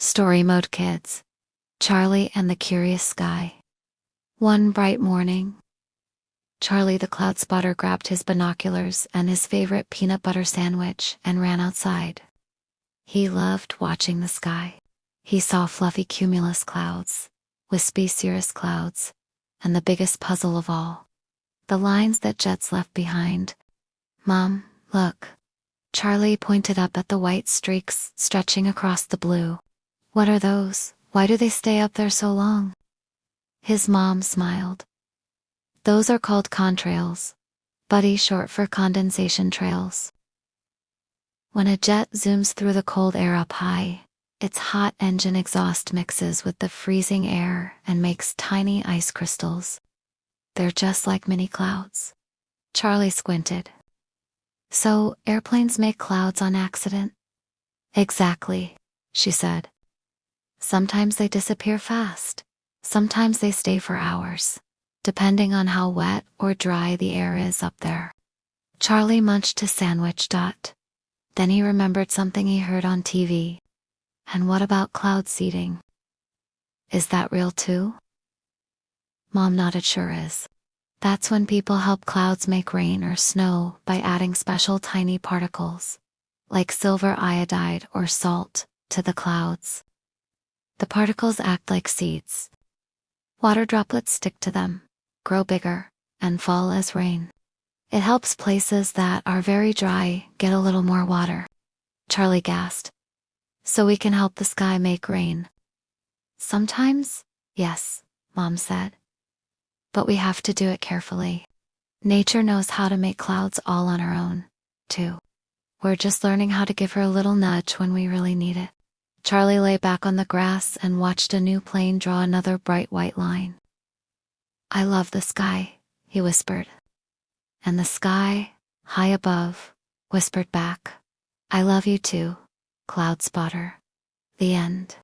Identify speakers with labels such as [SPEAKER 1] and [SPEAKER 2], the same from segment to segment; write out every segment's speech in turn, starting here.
[SPEAKER 1] Story Mode Kids. Charlie and the Curious Sky. One bright morning, Charlie the CloudSpotter grabbed his binoculars and his favorite peanut butter sandwich and ran outside. He loved watching the sky. He saw fluffy cumulus clouds, wispy cirrus clouds, and the biggest puzzle of all, the lines that jets left behind. "Mom, look." Charlie pointed up at the white streaks stretching across the blue. "What are those? Why do they stay up there so long?" His mom smiled. "Those are called contrails, buddy, short for condensation trails. When a jet zooms through the cold air up high, its hot engine exhaust mixes with the freezing air and makes tiny ice crystals. They're just like mini clouds." Charlie squinted. "So, airplanes make clouds on accident?" "Exactly," she said. "Sometimes they disappear fast. Sometimes they stay for hours, depending on how wet or dry the air is up there." Charlie munched his sandwich. Then he remembered something he heard on TV. "And what about cloud seeding? Is that real too?" Mom nodded. "Sure is. That's when people help clouds make rain or snow by adding special tiny particles, like silver iodide or salt, to the clouds. The particles act like seeds. Water droplets stick to them, grow bigger, and fall as rain. It helps places that are very dry get a little more water." Charlie gasped. "So we can help the sky make rain?" "Sometimes, yes," Mom said. "But we have to do it carefully. Nature knows how to make clouds all on her own, too. We're just learning how to give her a little nudge when we really need it." Charlie lay back on the grass and watched a new plane draw another bright white line. "I love the sky," he whispered. And the sky, high above, whispered back, "I love you too, CloudSpotter." The end.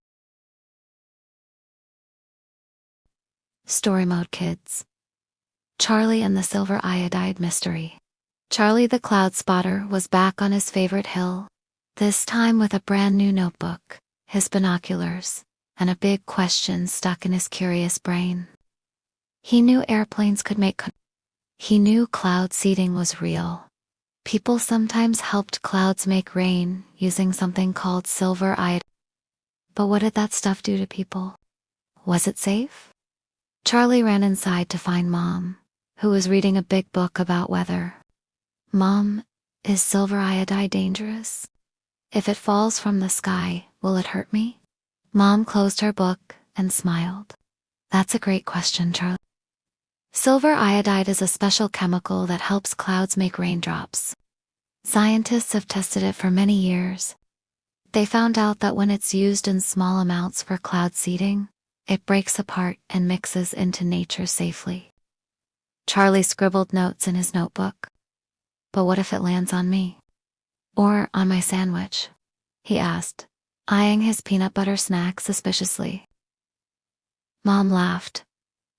[SPEAKER 1] Story Mode Kids. Charlie and the Silver Iodide Mystery. Charlie the CloudSpotter was back on his favorite hill, this time with a brand new notebook, his binoculars, and a big question stuck in his curious brain. He knew airplanes could make He knew cloud seeding was real. People sometimes helped clouds make rain using something called silver iodide. But what did that stuff do to people? Was it safe? Charlie ran inside to find Mom, who was reading a big book about weather. "Mom, is silver iodide dangerous? If it falls from the sky, will it hurt me?" Mom closed her book and smiled. "That's a great question, Charlie. Silver iodide is a special chemical that helps clouds make raindrops. Scientists have tested it for many years. They found out that when it's used in small amounts for cloud seeding, it breaks apart and mixes into nature safely." Charlie scribbled notes in his notebook. "But what if it lands on me? Or on my sandwich?" he asked, eyeing his peanut butter snack suspiciously. Mom laughed.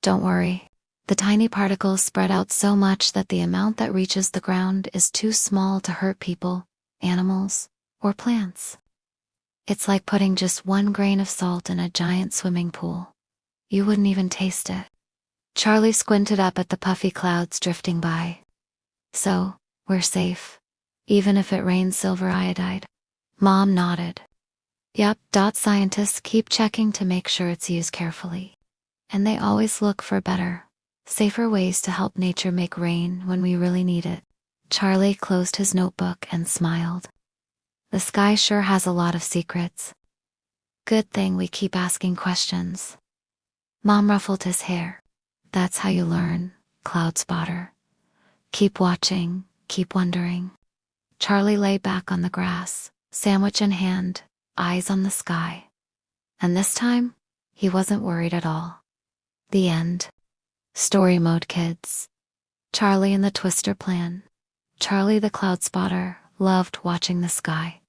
[SPEAKER 1] "Don't worry. The tiny particles spread out so much that the amount that reaches the ground is too small to hurt people, animals, or plants. It's like putting just one grain of salt in a giant swimming pool. You wouldn't even taste it." Charlie squinted up at the puffy clouds drifting by. "So, we're safe, even if it rains silver iodide?" Mom nodded. "Yup. Scientists keep checking to make sure it's used carefully. And they always look for better, safer ways to help nature make rain when we really need it." Charlie closed his notebook and smiled. The sky sure has a lot of secrets. Good thing we keep asking questions. Mom ruffled his hair. "That's how you learn, CloudSpotter. Keep watching, keep wondering." Charlie lay back on the grass, sandwich in hand, eyes on the sky. And this time, he wasn't worried at all. The end. Story Mode Kids. Charlie and the Twister Plan. Charlie the CloudSpotter loved watching the sky.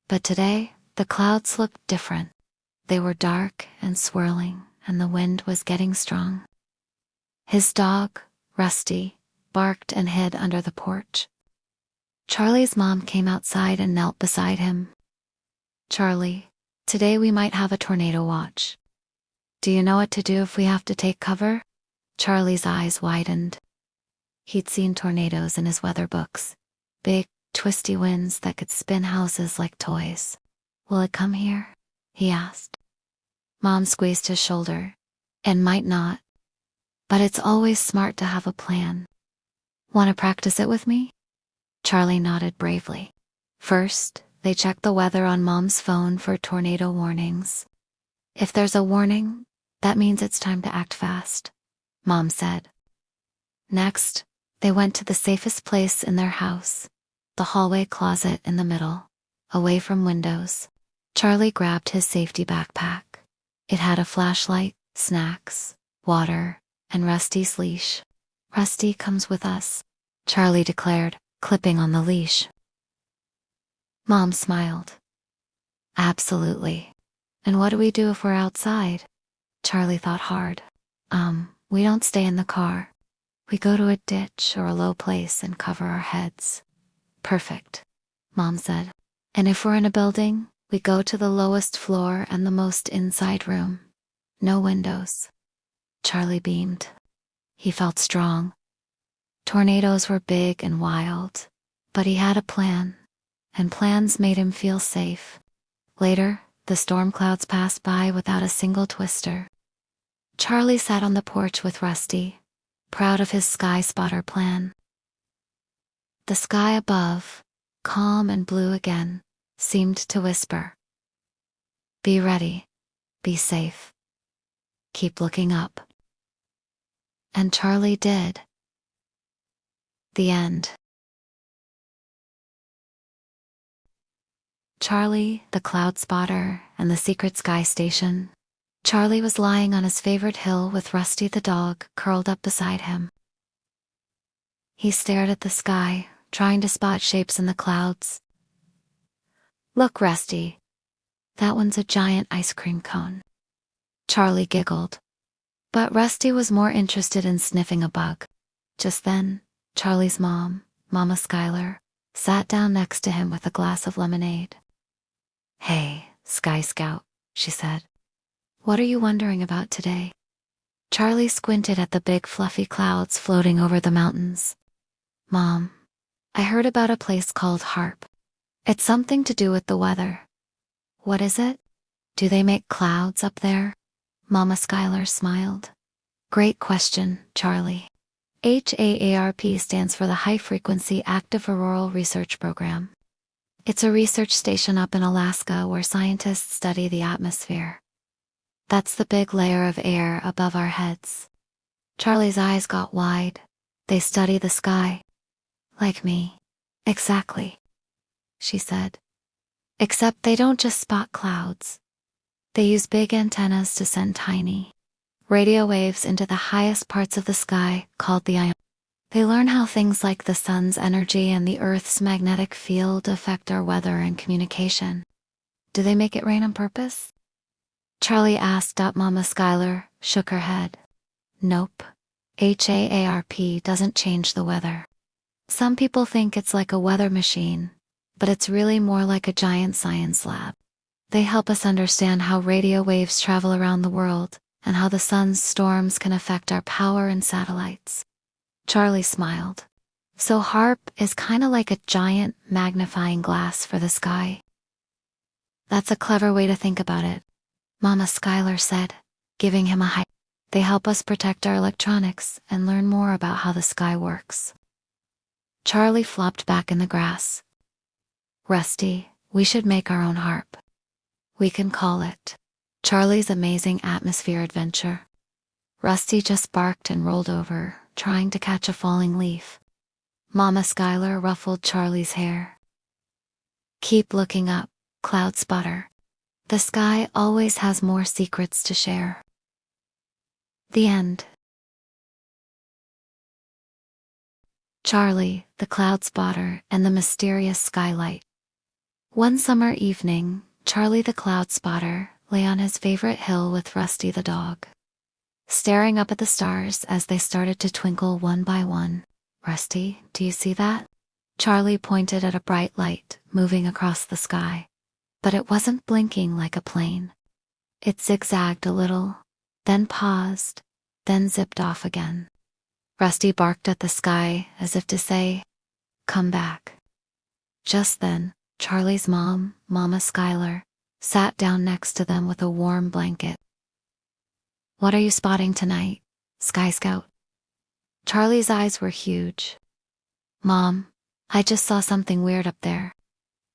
[SPEAKER 1] But today, the clouds looked different. They were dark and swirling, and the wind was getting strong. His dog, Rusty, barked and hid under the porch. Charlie's mom came outside and knelt beside him. "Charlie, Today we might have a tornado watch. Do you know what to do if we have to take cover? Charlie's eyes widened. He'd seen tornadoes in his weather books. Big, twisty winds that could spin houses like toys. Will it come here? He asked. Mom squeezed his shoulder. It might not. But it's always smart to have a plan. Want to practice it with me? Charlie nodded bravely. First, they checked the weather on Mom's phone for tornado warnings. If there's a warning, that means it's time to act fast, Mom said. Next, they went to the safest place in their house, the hallway closet in the middle, away from windows. Charlie grabbed his safety backpack. It had a flashlight, snacks, water, and Rusty's leash. Rusty comes with us, Charlie declared, clipping on the leash. Mom smiled. Absolutely. And what do we do if we're outside? Charlie thought hard. We don't stay in the car. We go to a ditch or a low place and cover our heads. Perfect, Mom said. And if we're in a building, we go to the lowest floor and the most inside room. No windows. Charlie beamed. He felt strong. Tornadoes were big and wild, but he had a plan, and plans made him feel safe. Later, the storm clouds passed by without a single twister. Charlie sat on the porch with Rusty, proud of his CloudSpotter plan. The sky above, calm and blue again, seemed to whisper. Be ready. Be safe. Keep looking up. And Charlie did. The end. Charlie, the CloudSpotter, and the secret sky station. Charlie was lying on his favorite hill with Rusty the dog curled up beside him. He stared at the sky, trying to spot shapes in the clouds. Look, Rusty. That one's a giant ice cream cone. Charlie giggled. But Rusty was more interested in sniffing a bug. Just then, Charlie's mom, Momma Skylar, sat down next to him with a glass of lemonade. Hey, Sky Scout, she said. What are you wondering about today? Charlie squinted at the big fluffy clouds floating over the mountains. Mom, I heard about a place called HARP. It's something to do with the weather. What is it? Do they make clouds up there? Momma Skylar smiled. Great question, Charlie. HAARP stands for the High Frequency Active Auroral Research Program. It's a research station up in Alaska where scientists study the atmosphere. That's the big layer of air above our heads. Charlie's eyes got wide. They study the sky. Like me. Exactly, she said. Except they don't just spot clouds. They use big antennas to send tiny radio waves into the highest parts of the sky, called the ionosphere. They learn how things like the sun's energy and the Earth's magnetic field affect our weather and communication. Do they make it rain on purpose? Charlie asked. Momma Skylar shook her head. Nope. HAARP doesn't change the weather. Some people think it's like a weather machine, but it's really more like a giant science lab. They help us understand how radio waves travel around the world and how the sun's storms can affect our power and satellites. Charlie smiled. So HARP is kinda like a giant magnifying glass for the sky. That's a clever way to think about it, Momma Skylar said, giving him a high. They help us protect our electronics and learn more about how the sky works. Charlie flopped back in the grass. Rusty, we should make our own HARP. We can call it Charlie's Amazing Atmosphere Adventure. Rusty just barked and rolled over, trying to catch a falling leaf. Momma Skylar ruffled Charlie's hair. Keep looking up, CloudSpotter. The sky always has more secrets to share. The end. Charlie, the CloudSpotter, and the Mysterious Skylight. One summer evening, Charlie the CloudSpotter lay on his favorite hill with Rusty the dog, staring up at the stars as they started to twinkle one by one. Rusty, do you see that? Charlie pointed at a bright light moving across the sky. but it wasn't blinking like a plane. It zigzagged a little, then paused, then zipped off again. Rusty barked at the sky as if to say, "Come back." Just then, Charlie's mom, Momma Skylar, sat down next to them with a warm blanket. "What are you spotting tonight, Sky Scout?" Charlie's eyes were huge. "Mom, I just saw something weird up there.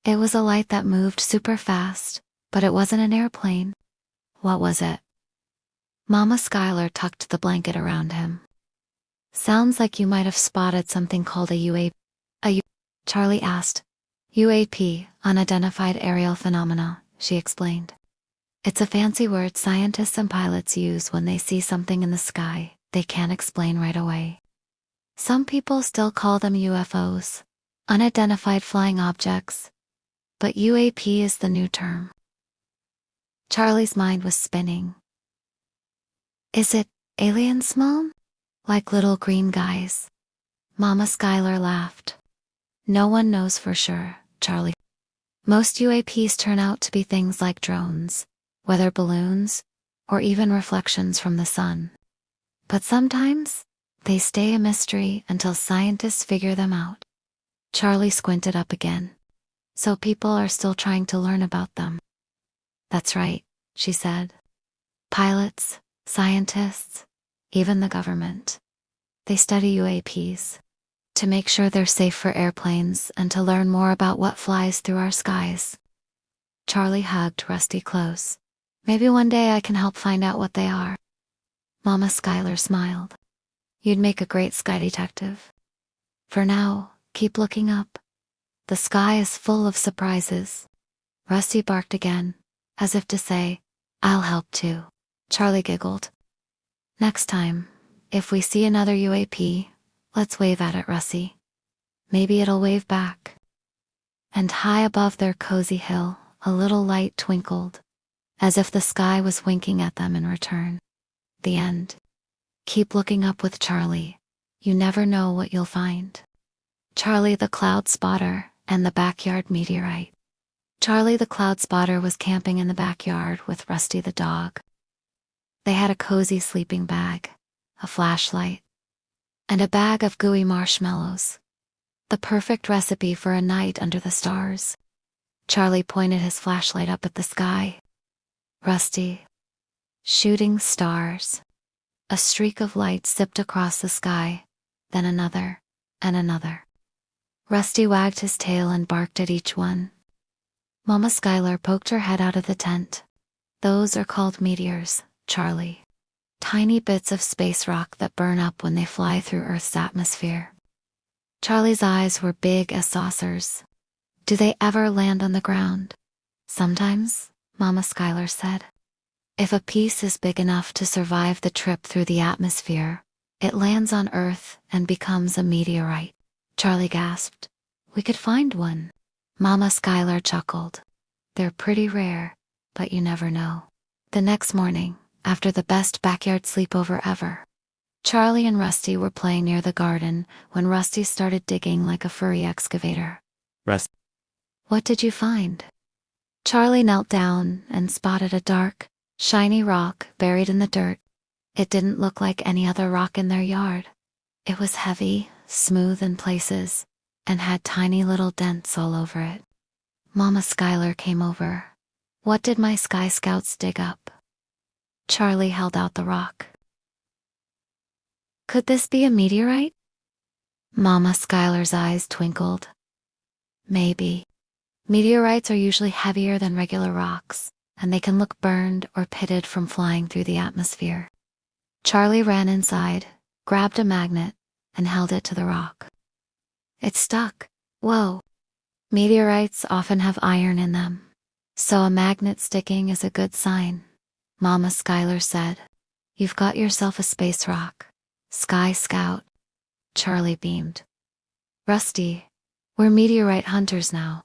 [SPEAKER 1] It was a light that moved super fast, but it wasn't an airplane." "What was it?" Momma Skylar tucked the blanket around him. "Sounds like you might have spotted something called a UAP. Charlie asked. "UAP, unidentified aerial phenomena," she explained. "It's a fancy word scientists and pilots use when they see something in the sky they can't explain right away. Some people still call them UFOs, unidentified flying objects, but UAP is the new term." Charlie's mind was spinning. "Is it aliens, Mom? Like little green guys?" Momma Skylar laughed. "No one knows for sure, Charlie. Most UAPs turn out to be things like drones, weather balloons, or even reflections from the sun. But sometimes, they stay a mystery until scientists figure them out." Charlie squinted up again. "So people are still trying to learn about them." "That's right," she said. "Pilots, scientists, even the government. They study UAPs to make sure they're safe for airplanes and to learn more about what flies through our skies." Charlie hugged Rusty close. "Maybe one day I can help find out what they are." Momma Skylar smiled. "You'd make a great sky detective. For now, keep looking up. The sky is full of surprises." Rusty barked again, as if to say, "I'll help too." Charlie giggled. "Next time, if we see another UAP, let's wave at it, Rusty. Maybe it'll wave back." And high above their cozy hill, a little light twinkled, as if the sky was winking at them in return. The end. Keep looking up with Charlie. You never know what you'll find. Charlie the CloudSpotter and the Backyard Meteorite. Charlie the CloudSpotter was camping in the backyard with Rusty the dog. They had a cozy sleeping bag, a flashlight, and a bag of gooey marshmallows. The perfect recipe for a night under the stars. Charlie pointed his flashlight up at the sky. "Rusty, shooting stars." A streak of light zipped across the sky, then another, and another. Rusty wagged his tail and barked at each one. Momma Skylar poked her head out of the tent. "Those are called meteors, Charlie. Tiny bits of space rock that burn up when they fly through Earth's atmosphere." Charlie's eyes were big as saucers. "Do they ever land on the ground?" "Sometimes," Momma Skylar said. "If a piece is big enough to survive the trip through the atmosphere, it lands on Earth and becomes a meteorite." Charlie gasped. "We could find one." Momma Skylar chuckled. "They're pretty rare, but you never know." The next morning, after the best backyard sleepover ever, Charlie and Rusty were playing near the garden when Rusty started digging like a furry excavator.
[SPEAKER 2] Rusty.
[SPEAKER 1] "What did you find?" Charlie knelt down and spotted a dark, shiny rock buried in the dirt. It didn't look like any other rock in their yard. It was heavy, smooth in places, and had tiny little dents all over it. Momma Skylar came over. "What did my Sky Scouts dig up?" Charlie held out the rock. "Could this be a meteorite?" Momma Skylar's eyes twinkled. "Maybe. Meteorites are usually heavier than regular rocks, and they can look burned or pitted from flying through the atmosphere." Charlie ran inside, grabbed a magnet, and held it to the rock. It stuck. Whoa! Meteorites often have iron in them, so a magnet sticking is a good sign, Momma Skylar said. "You've got yourself a space rock, Sky Scout." Charlie beamed. "Rusty, we're meteorite hunters now."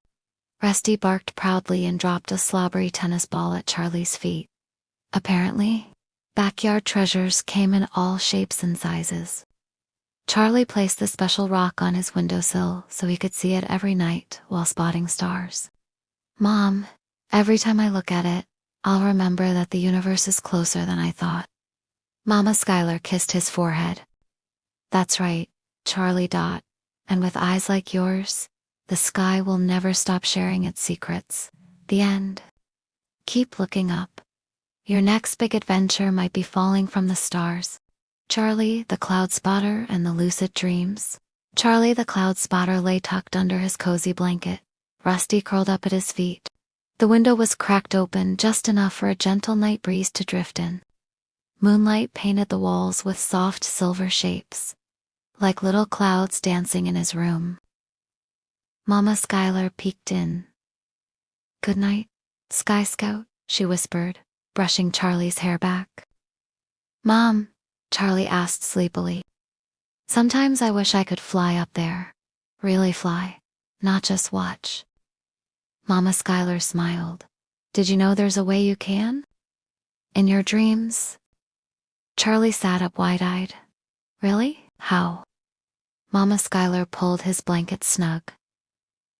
[SPEAKER 1] Rusty barked proudly and dropped a slobbery tennis ball at Charlie's feet. Apparently, backyard treasures came in all shapes and sizes. Charlie placed the special rock on his windowsill so he could see it every night while spotting stars. "Mom, Every time I look at it, I'll remember that the universe is closer than I thought. Momma Skylar kissed his forehead. That's right, Charlie Dot. And with eyes like yours, the sky will never stop sharing its secrets. The end. Keep looking up. Your next big adventure might be falling from the stars. Charlie, the CloudSpotter and the lucid dreams. Charlie the CloudSpotter lay tucked under his cozy blanket, Rusty curled up at his feet. The window was cracked open just enough for a gentle night breeze to drift in. Moonlight painted the walls with soft silver shapes, like little clouds dancing in his room. Momma Skylar peeked in. "Good night, Sky Scout," she whispered, brushing Charlie's hair back. "Mom," Charlie asked sleepily. "Sometimes I wish I could fly up there. Really fly, not just watch." Momma Skylar smiled. "Did you know there's a way you can? In your dreams?" Charlie sat up wide-eyed. "Really? How?" Momma Skylar pulled his blanket snug.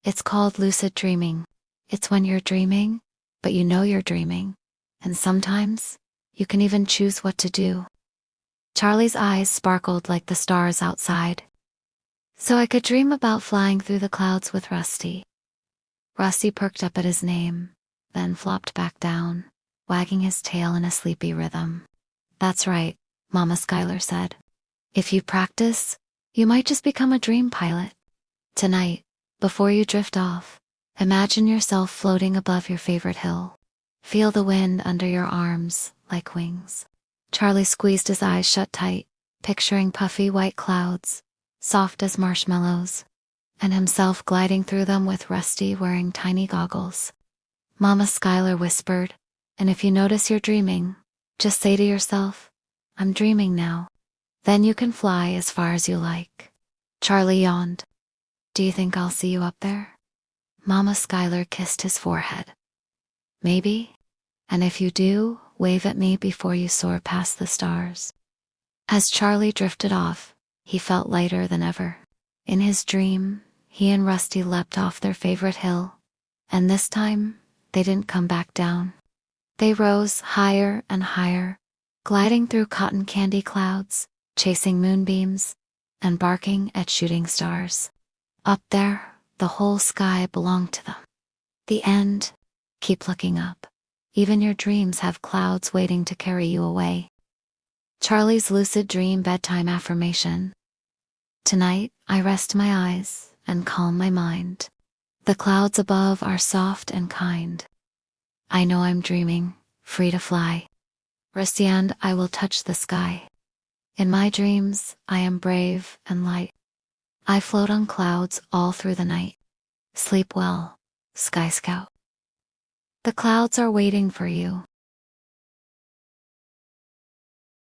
[SPEAKER 1] "It's called lucid dreaming. It's when you're dreaming, but you know you're dreaming. And sometimes, you can even choose what to do." Charlie's eyes sparkled like the stars outside. "So I could dream about flying through the clouds with Rusty." Rusty perked up at his name, then flopped back down, wagging his tail in a sleepy rhythm. "That's right," Momma Skylar said. "If you practice, you might just become a dream pilot. Tonight, before you drift off, imagine yourself floating above your favorite hill. Feel the wind under your arms, like wings." Charlie squeezed his eyes shut tight, picturing puffy white clouds, soft as marshmallows, and himself gliding through them with Rusty wearing tiny goggles. Momma Skylar whispered, "And if you notice you're dreaming, just say to yourself, 'I'm dreaming now.' Then you can fly as far as you like." Charlie yawned. "Do you think I'll see you up there?" Momma Skylar kissed his forehead. "Maybe. And if you do, wave at me before you soar past the stars." As Charlie drifted off, he felt lighter than ever. In his dream, he and Rusty leapt off their favorite hill, and this time, they didn't come back down. They rose higher and higher, gliding through cotton candy clouds, chasing moonbeams, and barking at shooting stars. Up there, the whole sky belonged to them. The end. Keep looking up. Even your dreams have clouds waiting to carry you away. Charlie's lucid dream bedtime affirmation. Tonight, I rest my eyes and calm my mind. The clouds above are soft and kind. I know I'm dreaming, free to fly. Rusty and I will touch the sky. In my dreams, I am brave and light. I float on clouds all through the night. Sleep well, Sky Scout. The clouds are waiting for you.